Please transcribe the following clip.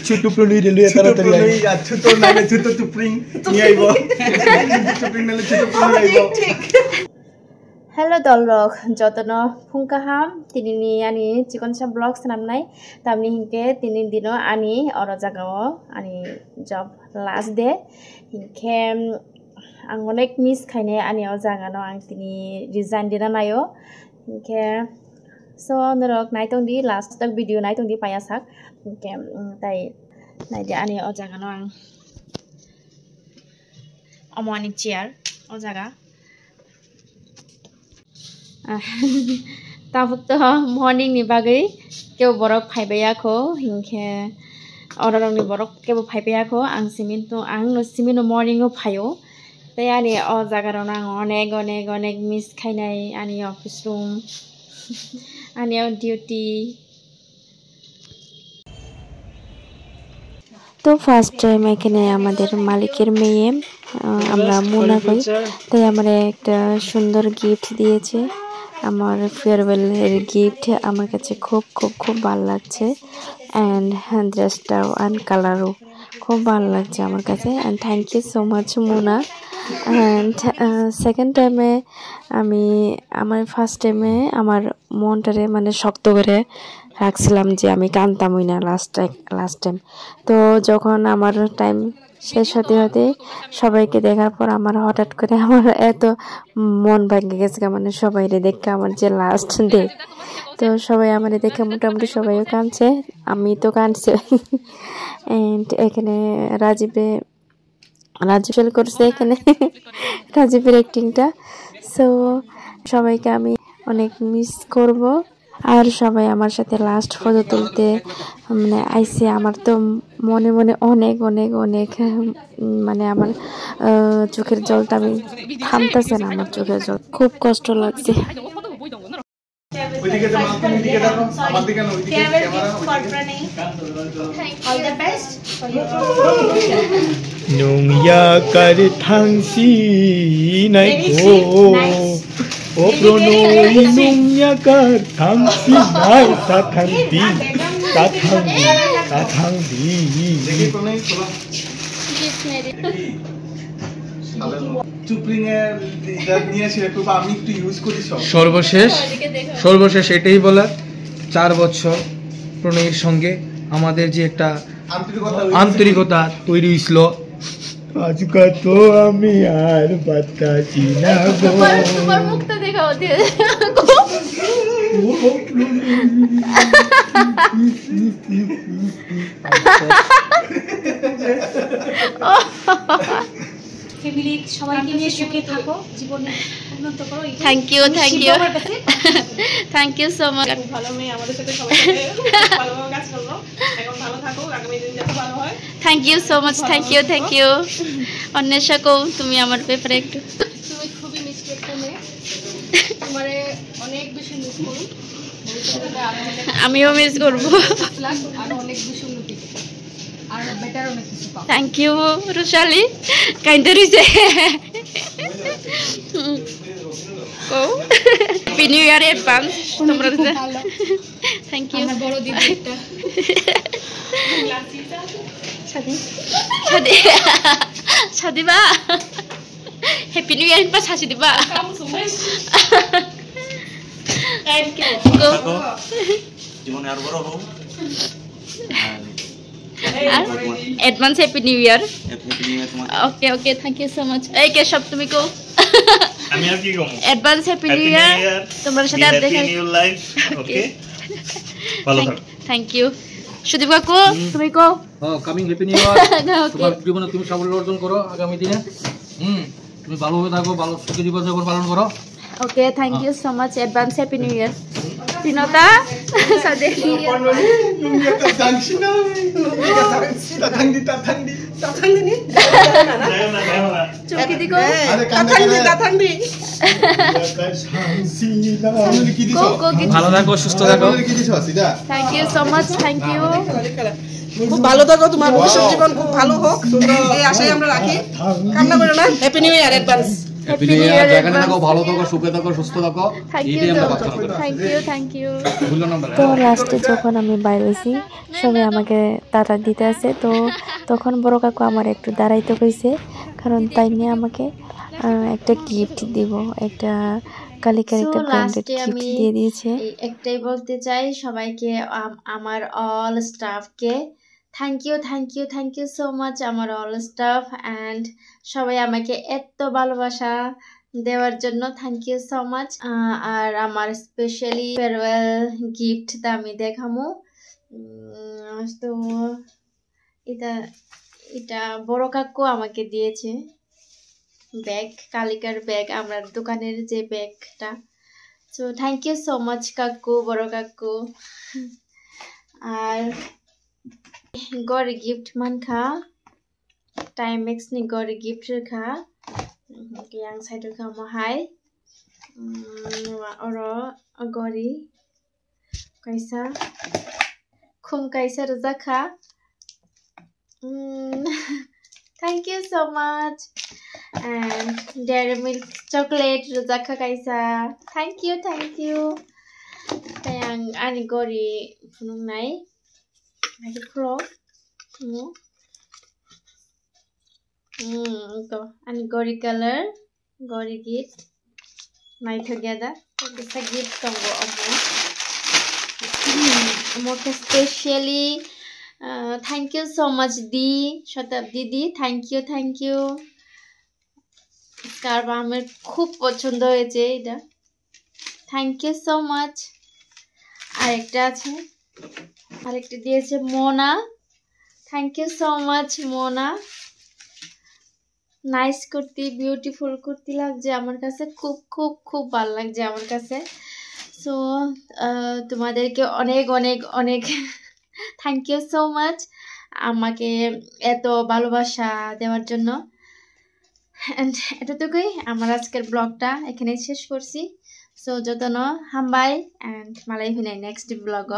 ছোট প্রণয় রেলুয়ে তাড়াতাড়ি আই ছোট নালে ছোট টুপ্রিং নিয়ে আইবো টুপ্রিং নালে ছোট প্রণয় আইবো Hello dolok jotono phungkaham tinini ani chikonsa blog sanamnai tamni hinke tinin dino ani oro jagao ani job last day hinke ang onek miss khaine ani o jagano ang tini resign dina nayo hinke so norok naitong di last tak video naitong di payasak hinke tai naide ani o jagano ang amani chair o jaga tabuk to morning ni bagai keu borok phaibai ko hinke ororong ni borok keu phaibai ko ang simin no morning o phayo tai ani o jaga rona onek miss khainai ani office room ani duty তো first time এখানে আমাদের মালিকের মেয়ে আমরা মুনা কই তাই আমারে একটা সুন্দর গিফট দিয়েছে আমার ফেয়ারওয়েল এর গিফট আমার কাছে খুব খুব খুব ভালো লাগছে এন্ড ড্রেসটাও এন্ড কালারও খুব ভালো লাগছে আমার কাছে and thank you so much Muna and second টাইমে আমি আমার ফার্স্ট টাইমে আমার মনটারে মানে শক্ত করে রাখছিলাম যে আমি কানতামই না লাস্ট টাইম তো যখন আমার টাইম শেষ হতে হতে সবাইকে দেখার পর আমার হঠাৎ করে আমার এত মন ভেঙে গেছে মানে সবাইরে দেখে আমার যে লাস্ট ডে তো সবাই আমারে দেখে মোটামুটি সবাইও কাঁদছে আমি তো কাঁদছি এন্ড এখানে রাজীব করছে এখানে রাজীবের অ্যাক্টিংটা সো সবাইকে আমি অনেক মিস করব আর সবাই আমার সাথে লাস্ট ফটো তুলতে মানে আইছে আমার তো মনে মনে অনেক অনেক অনেক মানে আমার চোখের জলটা আমি থামতেছে না আমার চোখের জল খুব কষ্ট লাগছে ওইদিকে যাও ওইদিকে যাও আমার দিকে না ওইদিকে ক্যামেরা অল দ্য বেস্ট 농야 কার 탕시 나이고 ও প্রণয় 농야 কার 탕시 나이 তাথান্তি দেখি প্রণয় চলো টুপ্রিং এর এটা নিয়ে ছিল তো আমি একটু ইউজ করি সর্বশেষ এটাই বলা 4 বছর প্রণয়ের সঙ্গে আমাদের যে একটা আন্তরিকতা তৈরি হইছিল আজকে তো আমি আর বাতাসি না গো তোমার মুখটা দেখাও দিয়ে ফ্যামিলি সবাইকে নিয়ে সুখে থাকো জীবনে উন্নত করো থ্যাংক ইউ সো মাচ ভালো মেয়ে আমাদের সাথে সবাই ভালোভাবে কাজ করলো এখন ভালো থাকো আগামী দিন যাতে ভালো হয় thank you so much thank you Anwesha কো তুমি আমার ব্যাপারে একটু তুমি খুবই মিষ্টি একটা মেয়ে তোমারে অনেক বেশি মিস করি আমিও মিস করব আর অনেক বেশি উন্নতি আর বেটার অনেক কিছু পাও থ্যাংক ইউ রুশালি কাইন্ড রইছে কো হ্যাপি নিউ ইয়ার অ্যাডভান্স তোমরা থ্যাংক ইউ আমার বড় দিদি একটা সাদিবা হ্যাপি নিউ ইয়ার পাস হাসি দিবা থ্যাংক ইউ জীবনে আর বড় হও advance happy new year okay thank you so much এই কে সব তুমি কো আমি আর কি কম অ্যাডভান্স হ্যাপি নিউ ইয়ার তোমার সাথে আর দেখা নিউ লাইফ ওকে ভালো থাকো থ্যাংক ইউ সুদীপ কাকু তুমি কো কামিং হ্যাপি নিউ ইয়ার তোমার জীবনে তুমি সাফল্য অর্জন করো আগামী দিনে তুমি ভালোভাবে থাকো ভালো সুখী জীবন যাপন পালন করো okay thank you so much advance happy new year তিনতা সাদে চুকি দিকো ভালো থাকো সুস্থ থাকো thank you so much thank you খুব ভালো থাকো তোমার ভবিষ্যৎ জীবন খুব ভালো হোক এই আশাই আমরা রাখি কামনা করো না happy new year advance happy new ইয়ার, যেখানে থাকো ভালো থাকো, সুখে থাকো, সুস্থ থাকো, এইটাই আমরা প্রার্থনা করি। থ্যাংক ইউ ভুলো না বলে। তো লাস্টে যখন আমি বাইরে হয়েছি সবাই আমাকে টাটা দিতে আছে, তো তখন বড় কাকু আমার একটু দাঁড়াইতে কইছে, কারণ তাই নিয়ে আমাকে একটা গিফট দিব, একটা কালিকার একটা ব্র্যান্ডেড গিফট দিয়ে দিয়েছে। একটাই বলতে চাই সবাইকে, আমার অল স্টাফকে থ্যাংক ইউ সো মাচ, আমার অল স্টাফ অ্যান্ড সবাই আমাকে এত ভালোবাসা দেওয়ার জন্য থ্যাংক ইউ সো মাচ। আর আমার স্পেশালি ফেয়ারওয়েল গিফট আমি দেখামু। তো এটা বড় কাকু আমাকে দিয়েছে ব্যাগ, কালিকার ব্যাগ, আমরা দোকানের যে ব্যাগটা। So thank you so much কাকু, বড় কাকু। আর গড় গিফট মান খা Timex ni gori gift kha yang side kha mo hai oro gori kaisa khum kaisa raja kha thank you so much and dairy milk chocolate raja kha kaisa thank you yang ani gori phunung nai mai pro to and gori color gori gift my together it's a gift combo more specially thank you so much di Shatabdi di thank you scarf আমার খুব পছন্দ হয়েছে এটা thank you so much আরেকটা আছে আরেকটা দিয়েছে Mona thank you so much Mona nice kurti beautiful kurti লাগছে আমার কাছে খুব খুব খুব ভালো লাগছে আমার কাছে সো তোমাদেরকে অনেক অনেক অনেক থ্যাংক ইউ সো মাচ আমাকে এত ভালোবাসা দেওয়ার জন্য এন্ড এতটুকুই আমার আজকের ব্লগটা এখানেই শেষ করছি সো যতন হামবাই এন্ড মালাই ভিনাই নেক্সট ব্লগ